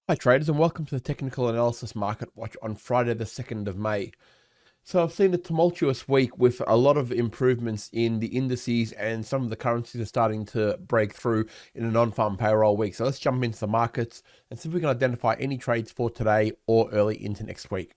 Hi traders, and welcome to the Technical Analysis Market Watch on Friday the 2nd of May. So I've seen a tumultuous week with a lot of improvements in the indices, and some of the currencies are starting to break through in a non-farm payroll week. So let's jump into the markets and see if we can identify any trades for today or early into next week.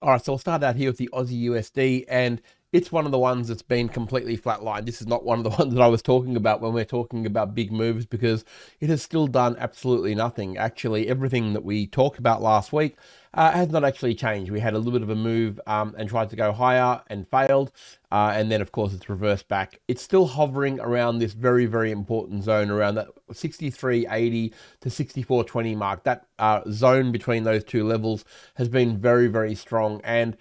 All right, so we'll start out here with the Aussie USD, and it's one of the ones that's been completely flatlined. This is not one of the ones that I was talking about when we're talking about big moves, because it has still done absolutely nothing. Actually, everything that we talked about last week has not actually changed. We had a little bit of a move and tried to go higher and failed. And then, of course, it's reversed back. It's still hovering around this very, very important zone around that 63.80 to 64.20 mark. That zone between those two levels has been very, very strong. And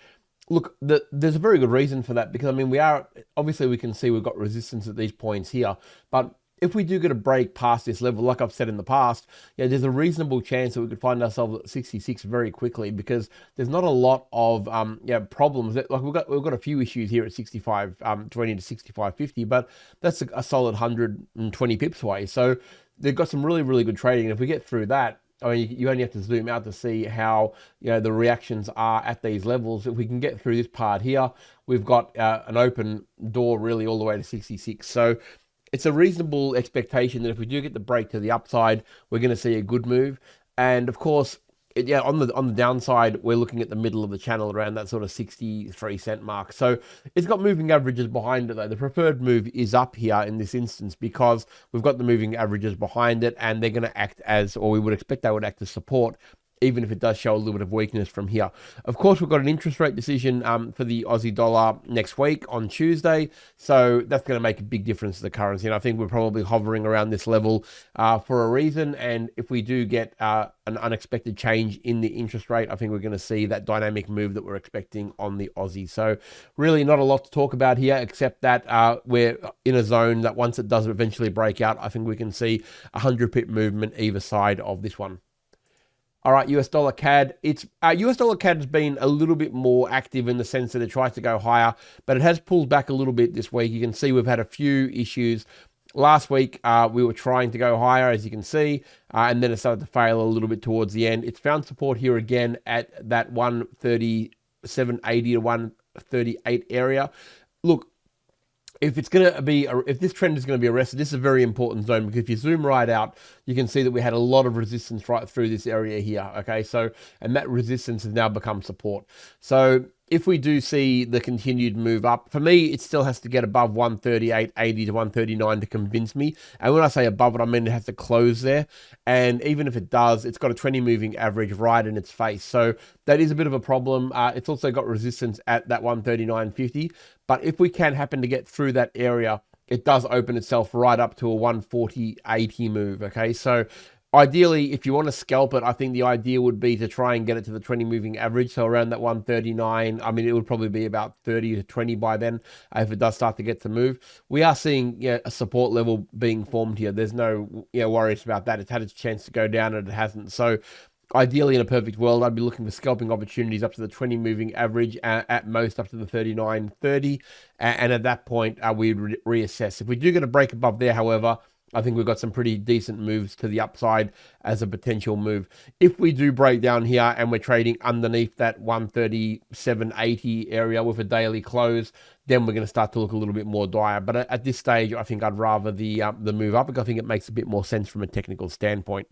look, there's a very good reason for that, because, I mean, we can see we've got resistance at these points here. But if we do get a break past this level, like I've said in the past, there's a reasonable chance that we could find ourselves at 66 very quickly, because there's not a lot of problems. Like we've got a few issues here at 65.20 to 65.50, but that's a solid 120 pips away. So they've got some really, really good trading. And if we get through that, I mean, you only have to zoom out to see how the reactions are at these levels. If we can get through this part here, we've got an open door really all the way to 66. So it's a reasonable expectation that if we do get the break to the upside, we're going to see a good move. And of course, on the downside, we're looking at the middle of the channel around that sort of 63-cent mark. So it's got moving averages behind it, though. The preferred move is up here in this instance, because we've got the moving averages behind it, and they're going to act as, or we would expect they would act as support, even if it does show a little bit of weakness from here. Of course, we've got an interest rate decision for the Aussie dollar next week on Tuesday, so that's going to make a big difference to the currency. And I think we're probably hovering around this level for a reason. And if we do get an unexpected change in the interest rate, I think we're going to see that dynamic move that we're expecting on the Aussie. So really not a lot to talk about here, except that we're in a zone that once it does eventually break out, I think we can see a 100 pip movement either side of this one. All right, US dollar CAD. US dollar CAD has been a little bit more active in the sense that it tries to go higher, but it has pulled back a little bit this week. You can see we've had a few issues. Last week, we were trying to go higher, as you can see, and then it started to fail a little bit towards the end. It's found support here again at that 137.80 to 138 area. Look, if this trend is going to be arrested, this is a very important zone, because if you zoom right out, you can see that we had a lot of resistance right through this area here. Okay, so, and that resistance has now become support. So if we do see the continued move up, for me, it still has to get above 138.80 to 139 to convince me. And when I say above it, I mean it has to close there. And even if it does, it's got a 20 moving average right in its face. So that is a bit of a problem. It's also got resistance at that 139.50. But if we can happen to get through that area, it does open itself right up to a 140.80 move. Okay, so ideally, if you want to scalp it, I think the idea would be to try and get it to the 20 moving average. So around that 139, I mean, it would probably be about 30 to 20 by then if it does start to get to move. We are seeing a support level being formed here. There's no worries about that. It's had its chance to go down and it hasn't. So ideally, in a perfect world, I'd be looking for scalping opportunities up to the 20 moving average, at most up to the 39.30. And at that point, we'd reassess. If we do get a break above there, however, I think we've got some pretty decent moves to the upside as a potential move. If we do break down here and we're trading underneath that 137.80 area with a daily close, then we're going to start to look a little bit more dire. But at this stage, I think I'd rather the move up, because I think it makes a bit more sense from a technical standpoint.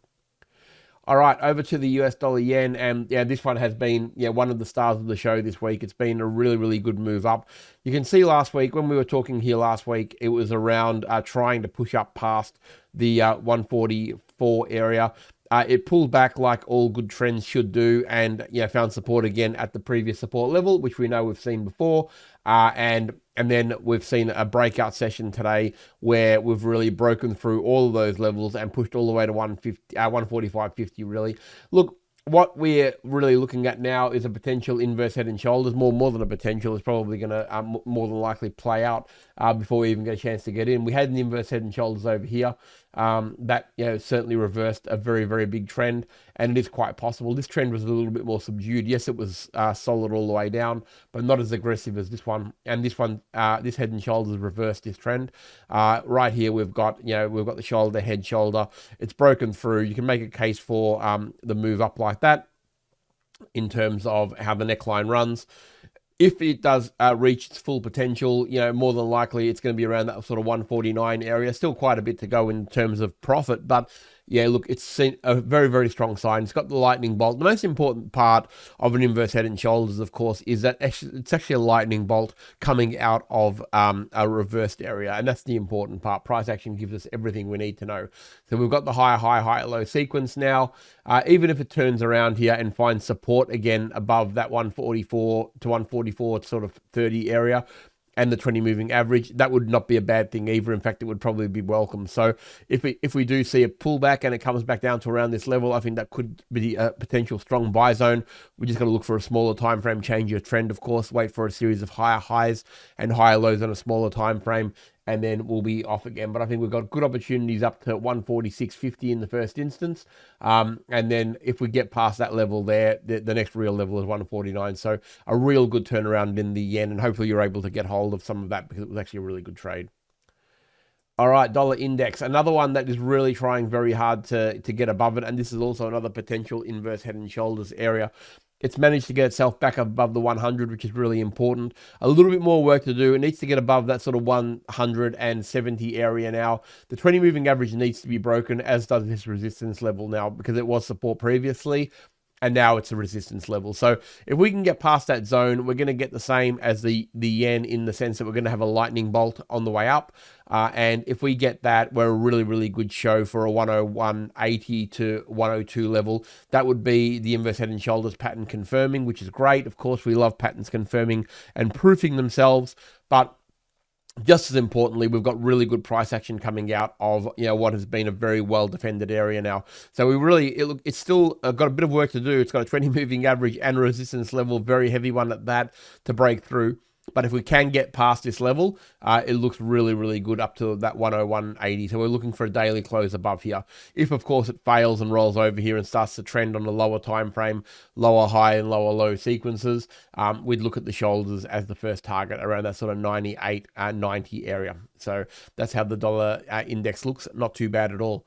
All right, over to the US dollar yen, and this one has been one of the stars of the show this week. It's been a really, really good move up. You can see last week, when we were talking here last week, it was around trying to push up past the 144 area. It pulled back like all good trends should do, and found support again at the previous support level, which we know we've seen before. And then we've seen a breakout session today where we've really broken through all of those levels and pushed all the way to 145.50 really. Look, what we're really looking at now is a potential inverse head and shoulders. More than a potential, it's probably going to more than likely play out before we even get a chance to get in. We had an inverse head and shoulders over here. that, certainly reversed a very, very big trend, and it is quite possible. This trend was a little bit more subdued. Yes, it was solid all the way down, but not as aggressive as this one. And this one, this Head and Shoulders reversed this trend. Right here, we've got the shoulder, head, shoulder. It's broken through. You can make a case for the move up like that in terms of how the neckline runs. If it does reach its full potential, more than likely it's going to be around that sort of 149 area. Still quite a bit to go in terms of profit, but yeah, look, it's seen a very, very strong sign. It's got the lightning bolt. The most important part of an inverse Head and Shoulders, of course, is that it's actually a lightning bolt coming out of a reversed area, and that's the important part. Price action gives us everything we need to know. So we've got the high, high, high, low sequence now. Even if it turns around here and finds support again above that 144 to 144 sort of 30 area, and the 20 moving average, that would not be a bad thing either. In fact, it would probably be welcome. So if we do see a pullback and it comes back down to around this level, I think that could be a potential strong buy zone. We just got to look for a smaller time frame, change your trend, of course, wait for a series of higher highs and higher lows on a smaller time frame, and then we'll be off again. But I think we've got good opportunities up to 146.50 in the first instance. And then if we get past that level there, the next real level is 149. So a real good turnaround in the yen, and hopefully you're able to get hold of some of that because it was actually a really good trade. All right, dollar index, another one that is really trying very hard to get above it. And this is also another potential inverse Head and Shoulders area. It's managed to get itself back above the 100, which is really important. A little bit more work to do. It needs to get above that sort of 170 area now. The 20 moving average needs to be broken, as does this resistance level now, because it was support previously, and now it's a resistance level. So if we can get past that zone, we're going to get the same as the yen, in the sense that we're going to have a lightning bolt on the way up. And if we get that, we're a really, really good show for a 101.80 to 102 level. That would be the inverse Head and Shoulders pattern confirming, which is great. Of course, we love patterns confirming and proofing themselves, but just as importantly, we've got really good price action coming out of what has been a very well defended area now. So we really, it's still got a bit of work to do. It's got a 20 moving average and resistance level, very heavy one at that, to break through. But if we can get past this level, it looks really, really good up to that 101.80. So we're looking for a daily close above here. If, of course, it fails and rolls over here and starts to trend on a lower time frame, lower high and lower low sequences, we'd look at the shoulders as the first target around that sort of 98, 90 area. So that's how the dollar index looks. Not too bad at all.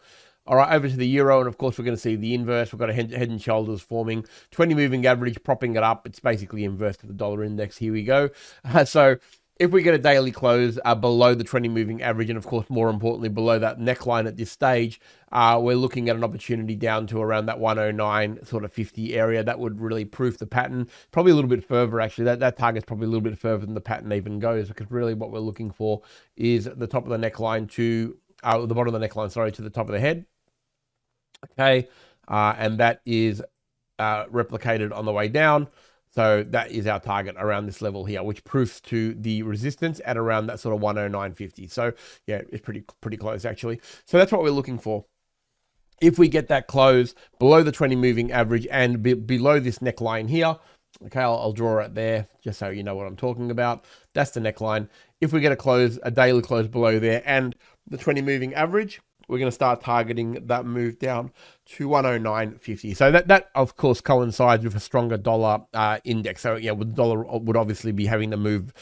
All right, over to the euro, and of course we're going to see the inverse. We've got a head and shoulders forming, 20 moving average propping it up. It's basically inverse to the dollar index. Here we go. So if we get a daily close below the 20 moving average, and of course more importantly below that neckline at this stage, we're looking at an opportunity down to around that 109 sort of 50 area. That would really proof the pattern, probably a little bit further actually. That target's probably a little bit further than the pattern even goes, because really what we're looking for is the top of the neckline to the bottom of the neckline, sorry, to the top of the head. Okay, and that is replicated on the way down. So that is our target around this level here, which proofs to the resistance at around that sort of 109.50. So yeah, it's pretty close actually. So that's what we're looking for. If we get that close below the 20 moving average and below this neckline here, okay, I'll draw it there just so you know what I'm talking about. That's the neckline. If we get a daily close below there and the 20 moving average, we're going to start targeting that move down to 109.50. So that of course coincides with a stronger dollar index. So yeah, the dollar would obviously be having to move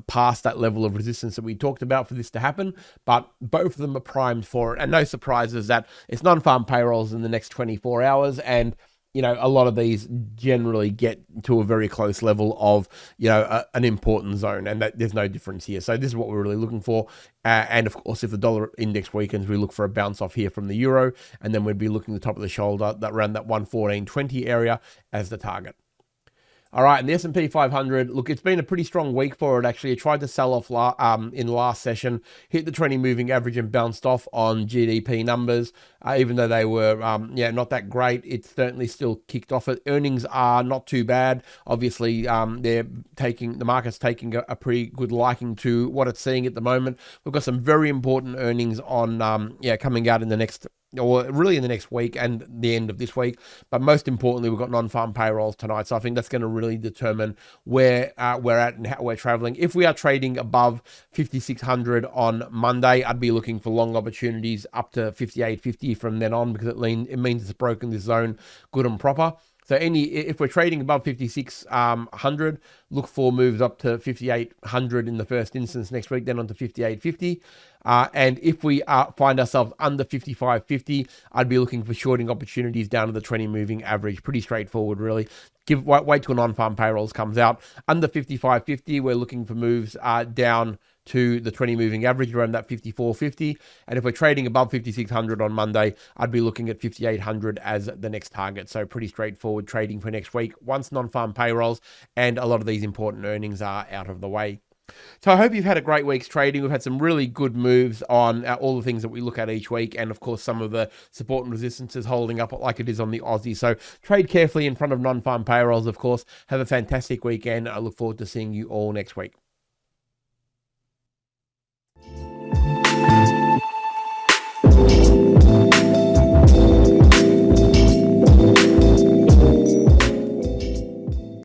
past that level of resistance that we talked about for this to happen. But both of them are primed for it, and no surprises that it's non-farm payrolls in the next 24 hours, and a lot of these generally get to a very close level of, an important zone, and that there's no difference here. So this is what we're really looking for. And of course, if the dollar index weakens, we look for a bounce off here from the euro, and then we'd be looking at the top of the shoulder, that around that 114.20 area as the target. All right, and the S&P 500, look, it's been a pretty strong week for it, actually. It tried to sell off in last session, hit the 20 moving average and bounced off on GDP numbers. Even though they were, not that great, it certainly still kicked off it. Earnings are not too bad. Obviously, the market's taking a pretty good liking to what it's seeing at the moment. We've got some very important earnings on, coming out in the next or really in the next week and the end of this week. But most importantly, we've got non-farm payrolls tonight. So I think that's going to really determine where we're at and how we're traveling. If we are trading above 5,600 on Monday, I'd be looking for long opportunities up to 58.50 from then on, because it means it's broken this zone good and proper. So if we're trading above 5,600, look for moves up to 5,800 in the first instance next week, then on to 5,850. And if we find ourselves under 55.50, I'd be looking for shorting opportunities down to the 20 moving average. Pretty straightforward, really. Wait till non-farm payrolls comes out. Under 55.50, we're looking for moves down to the 20 moving average around that 54.50. And if we're trading above 5,600 on Monday, I'd be looking at 5,800 as the next target. So pretty straightforward trading for next week once non-farm payrolls and a lot of these important earnings are out of the way. So I hope you've had a great week's trading. We've had some really good moves on all the things that we look at each week, and of course some of the support and resistances holding up like it is on the Aussie. So trade carefully in front of non-farm payrolls, of course. Have a fantastic weekend. I look forward to seeing you all next week.